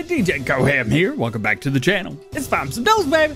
DjGoHam here. Welcome back to the channel. It's Farms some Bills, baby.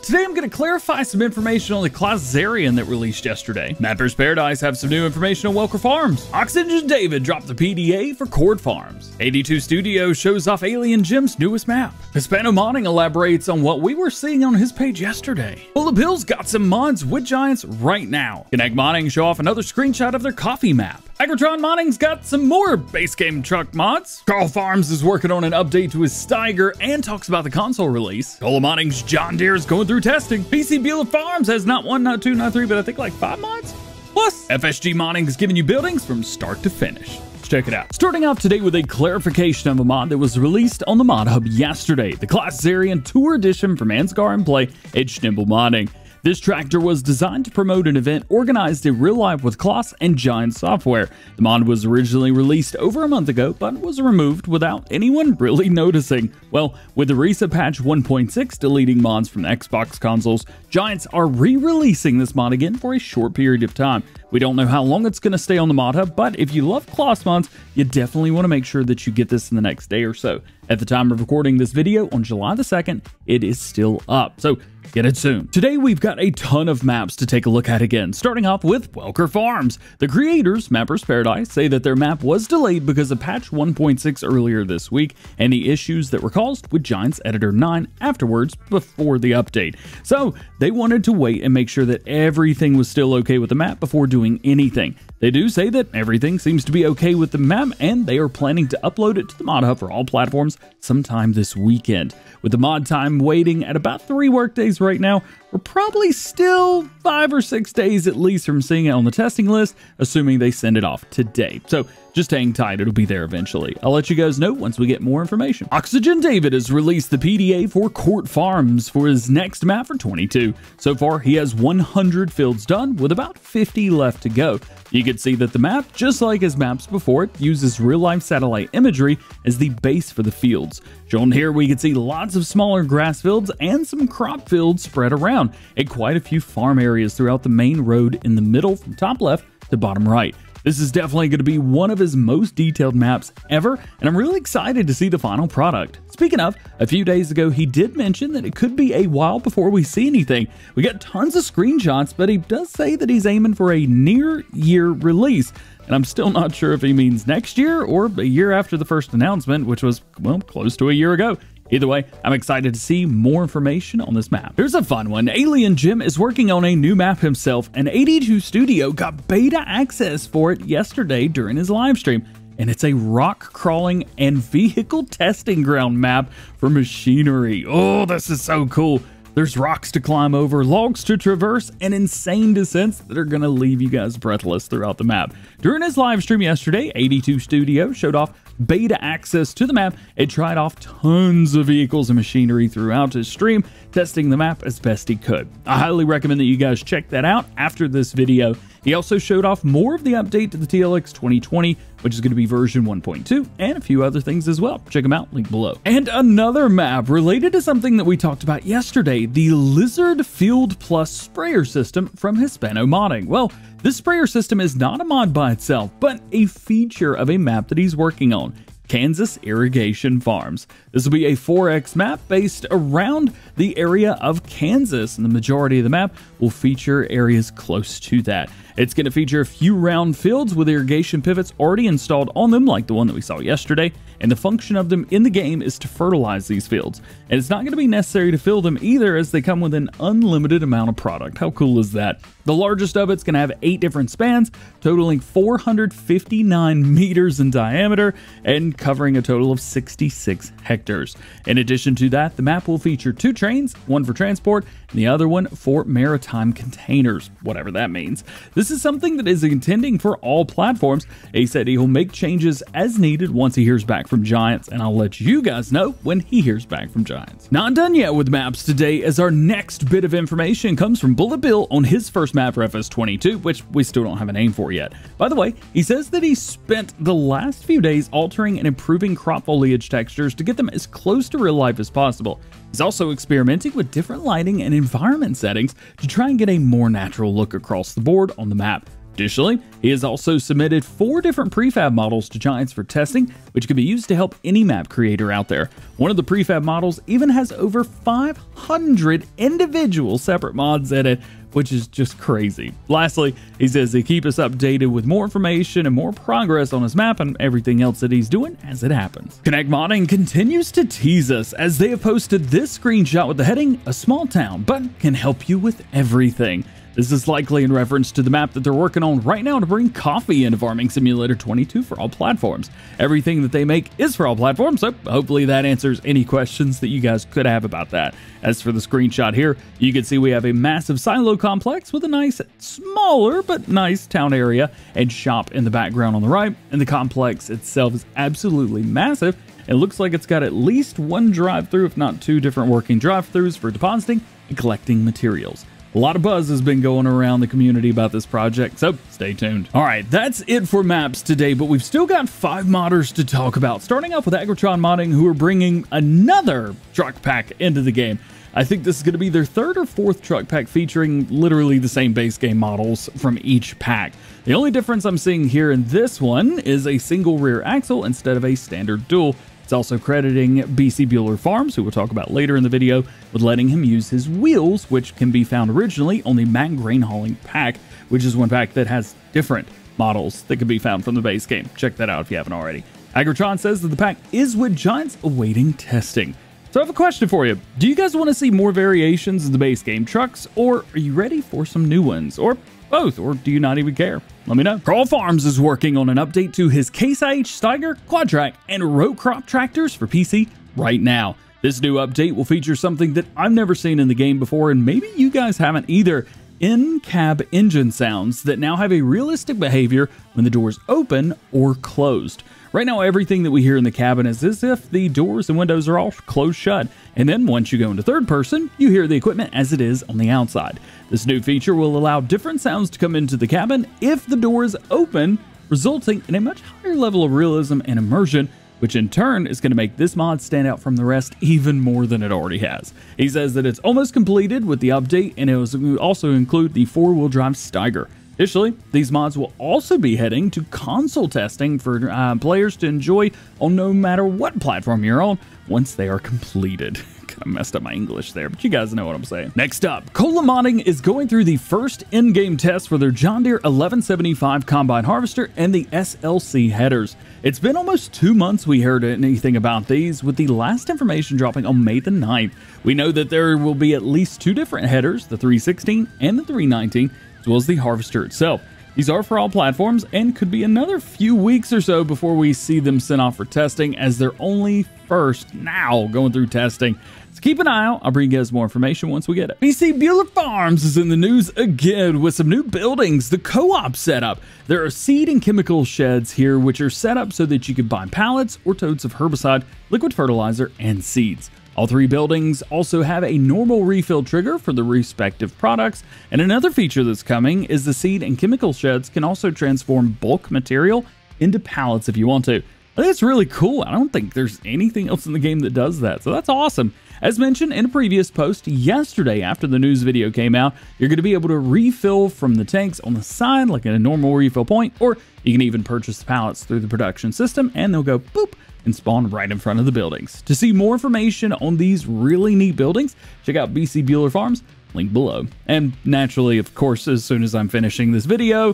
Today I'm going to clarify some information on the class Zarian that released yesterday. Mappers Paradise have some new information on Welker Farms. Oxygen David dropped the PDA for Cord Farms. 82 Studios shows off Alien Jim's newest map. Hispano Modding elaborates on what we were seeing on his page yesterday. BulletBill's got some mods with Giants right now. Connect Modding show off another screenshot of their coffee map. Agrotron Modding's got some more base game truck mods. Karl Farms is working on an update to his Steiger and talks about the console release. Cola Modding's John Deere is going through testing. Bcbuhler Farms has not one, not two, not three, but I think like 5 mods. Plus, FSG Modding is giving you buildings from start to finish. Let's check it out. Starting off today with a clarification of a mod that was released on the Mod Hub yesterday. The Class Zarian Tour Edition from Ansgar and Play at Schnimble Modding. This tractor was designed to promote an event organized in real life with Kloss and Giant software. The mod was originally released over a month ago, but was removed without anyone really noticing. Well, with the recent patch 1.6 deleting mods from the Xbox consoles, Giants are re-releasing this mod again for a short period of time. We don't know how long it's going to stay on the Mod Hub, but if you love Kloss mods, you definitely want to make sure that you get this in the next day or so. At the time of recording this video on July the 2nd, it is still up, so get it soon. Today we've got a ton of maps to take a look at again, starting off with Welker Farms. The creators, Mappers Paradise, say that their map was delayed because of patch 1.6 earlier this week and the issues that were caused with Giants Editor 9 afterwards before the update. So they wanted to wait and make sure that everything was still okay with the map before doing anything. They do say that everything seems to be okay with the map, and they are planning to upload it to the Mod Hub for all platforms sometime this weekend. With the mod time waiting at about 3 workdays right now, we're probably still 5 or 6 days at least from seeing it on the testing list, assuming they send it off today. So just hang tight, it'll be there eventually. I'll let you guys know once we get more information. Oxygen David has released the PDA for Cord Farms for his next map for 22. So far, he has 100 fields done with about 50 left to go. You can see that the map, just like his maps before it, uses real-life satellite imagery as the base for the fields. Shown here, we can see lots of smaller grass fields and some crop fields spread around, and quite a few farm areas throughout the main road in the middle from top left to bottom right. This is definitely going to be one of his most detailed maps ever, and I'm really excited to see the final product. Speaking of, a few days ago he did mention that it could be a while before we see anything. We got tons of screenshots, but he does say that he's aiming for a near-year release. And I'm still not sure if he means next year or a year after the first announcement, which was, well, close to a year ago. Either way, I'm excited to see more information on this map. Here's a fun one. Alien Jim is working on a new map himself, and 82 Studio got beta access for it yesterday during his live stream. And it's a rock crawling and vehicle testing ground map for machinery. Oh, this is so cool. There's rocks to climb over, logs to traverse, and insane descents that are going to leave you guys breathless throughout the map. During his live stream yesterday, 82 Studio showed off beta access to the map and tried off tons of vehicles and machinery throughout his stream, testing the map as best he could. I highly recommend that you guys check that out after this video. He also showed off more of the update to the TLX 2020, which is going to be version 1.2, and a few other things as well. Check them out, link below. And another map related to something that we talked about yesterday, the Lizard Field Plus sprayer system from Hispano Modding. Well, this sprayer system is not a mod by itself, but a feature of a map that he's working on. Kansas Irrigation Farms. This will be a 4X map based around the area of Kansas, and the majority of the map will feature areas close to that. It's going to feature a few round fields with irrigation pivots already installed on them, like the one that we saw yesterday, and the function of them in the game is to fertilize these fields. And it's not going to be necessary to fill them either, as they come with an unlimited amount of product. How cool is that? The largest of it's going to have 8 different spans, totaling 459 meters in diameter and covering a total of 66 hectares. In addition to that, the map will feature 2 trains, one for transport and the other one for maritime containers, whatever that means. This is something that is intending for all platforms. He said he will make changes as needed once he hears back from Giants, and I'll let you guys know when he hears back from Giants. Not done yet with maps today, as our next bit of information comes from BulletBill on his first map for FS22, which we still don't have a name for yet. By the way, he says that he spent the last few days altering and improving crop foliage textures to get them as close to real life as possible. He's also experimenting with different lighting and environment settings to try and get a more natural look across the board on the map. Additionally, he has also submitted 4 different prefab models to Giants for testing, which can be used to help any map creator out there. One of the prefab models even has over 500 individual separate mods in it, which is just crazy. Lastly, he says they keep us updated with more information and more progress on his map and everything else that he's doing as it happens. Connect Modding continues to tease us as they have posted this screenshot with the heading, "A small town, but can help you with everything." This is likely in reference to the map that they're working on right now to bring coffee into Farming Simulator 22 for all platforms. Everything that they make is for all platforms, so hopefully that answers any questions that you guys could have about that. As for the screenshot here, you can see we have a massive silo complex with a nice, smaller but nice town area and shop in the background on the right, and the complex itself is absolutely massive. It looks like it's got at least 1 drive-through, if not 2 different working drive-throughs for depositing and collecting materials. A lot of buzz has been going around the community about this project, so stay tuned. All right, that's it for maps today, but we've still got 5 modders to talk about. Starting off with Agritron Modding, who are bringing another truck pack into the game. I think this is going to be their 3rd or 4th truck pack featuring literally the same base game models from each pack. The only difference I'm seeing here in this one is a single rear axle instead of a standard dual. It's also crediting Bcbuhler Farms, who we'll talk about later in the video, with letting him use his wheels, which can be found originally on the Mag Grain Hauling pack, which is one pack that has different models that can be found from the base game. Check that out if you haven't already. Agritron says that the pack is with Giants awaiting testing. So I have a question for you. Do you guys want to see more variations of the base game trucks, or are you ready for some new ones? Or both, or do you not even care? Let me know. Karl Farms is working on an update to his Case IH Steiger, Quadtrack, and row crop tractors for PC right now. This new update will feature something that I've never seen in the game before, and maybe you guys haven't either. In-cab engine sounds that now have a realistic behavior when the doors open or closed. Right now, everything that we hear in the cabin is as if the doors and windows are all closed shut, and then once you go into third person, you hear the equipment as it is on the outside. This new feature will allow different sounds to come into the cabin if the door is open, resulting in a much higher level of realism and immersion, which in turn is going to make this mod stand out from the rest even more than it already has. He says that it's almost completed with the update, and it will also include the 4-wheel drive Steiger. Additionally, these mods will also be heading to console testing for players to enjoy on no matter what platform you're on once they are completed. Kind of messed up my English there, but you guys know what I'm saying. Next up, Cola Modding is going through the first in-game test for their John Deere 1175 Combine Harvester and the SLC headers. It's been almost 2 months we heard anything about these, with the last information dropping on May the 9th. We know that there will be at least 2 different headers, the 316 and the 319, as well as the harvester itself. These are for all platforms and could be another few weeks or so before we see them sent off for testing, as they're only first now going through testing. So keep an eye out. I'll bring you guys more information once we get it. Bcbuhler Farms is in the news again with some new buildings. The co-op setup. There are seed and chemical sheds here, which are set up so that you can buy pallets or totes of herbicide, liquid fertilizer, and seeds. All 3 buildings also have a normal refill trigger for the respective products, and another feature that's coming is the seed and chemical sheds can also transform bulk material into pallets if you want to. I think it's really cool. I don't think there's anything else in the game that does that, so that's awesome. As mentioned in a previous post yesterday after the news video came out, you're going to be able to refill from the tanks on the side like at a normal refill point, or you can even purchase the pallets through the production system and they'll go boop and spawn right in front of the buildings. To see more information on these really neat buildings, check out Bcbuhler Farms, link below. And naturally, of course, as soon as I'm finishing this video,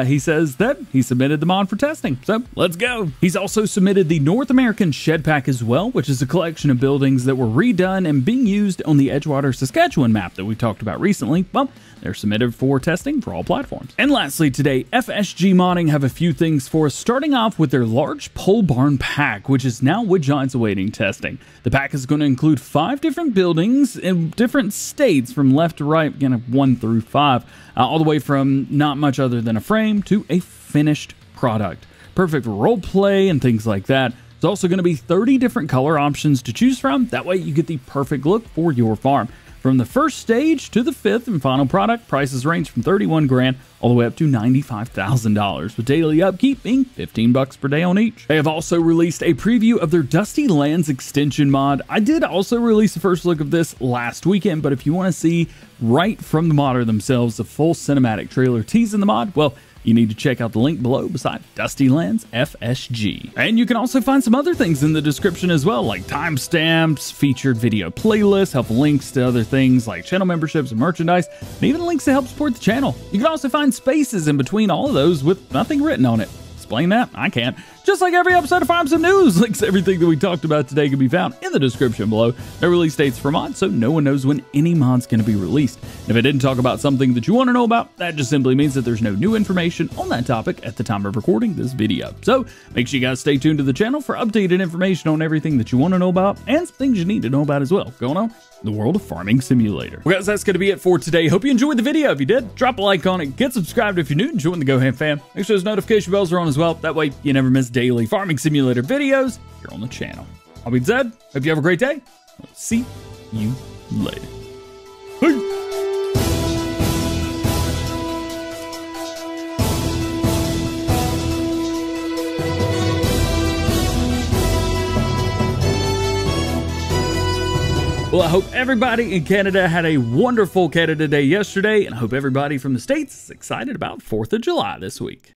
he says that he submitted the mod for testing. So let's go. He's also submitted the North American Shed Pack as well, which is a collection of buildings that were redone and being used on the Edgewater, Saskatchewan map that we talked about recently. Well, they're submitted for testing for all platforms. And lastly today, FSG Modding have a few things for us, starting off with their large pole barn pack, which is now with Giants awaiting testing. The pack is going to include 5 different buildings in different states from left to right, again, 1 through 5, all the way from not much other than a frame to a finished product. Perfect role play and things like that. There's also going to be 30 different color options to choose from. That way you get the perfect look for your farm. From the first stage to the 5th and final product, prices range from 31 grand all the way up to $95,000, with daily upkeep being 15 bucks per day on each. They have also released a preview of their Dusty Lands extension mod. I did also release the first look of this last weekend, but if you want to see right from the modder themselves the full cinematic trailer teasing the mod, well, you need to check out the link below beside Dusty Lens FSG. And you can also find some other things in the description as well, like timestamps, featured video playlists, helpful links to other things like channel memberships and merchandise, and even links to help support the channel. You can also find spaces in between all of those with nothing written on it. Explain that? I can't. Just like every episode of Farms News, links to everything that we talked about today can be found in the description below. No release dates for mods, so no one knows when any mod's going to be released. And if I didn't talk about something that you want to know about, that just simply means that there's no new information on that topic at the time of recording this video. So make sure you guys stay tuned to the channel for updated information on everything that you want to know about and some things you need to know about as well going on in the world of Farming Simulator. Well guys, that's going to be it for today. Hope you enjoyed the video. If you did, drop a like on it, get subscribed if you're new, and join the DjGoHam fam. Make sure those notification bells are on as well. That way you never miss daily Farming Simulator videos here on the channel. All being said, hope you have a great day. I'll see you later. Peace. Well, I hope everybody in Canada had a wonderful Canada Day yesterday, and I hope everybody from the States is excited about 4th of July this week.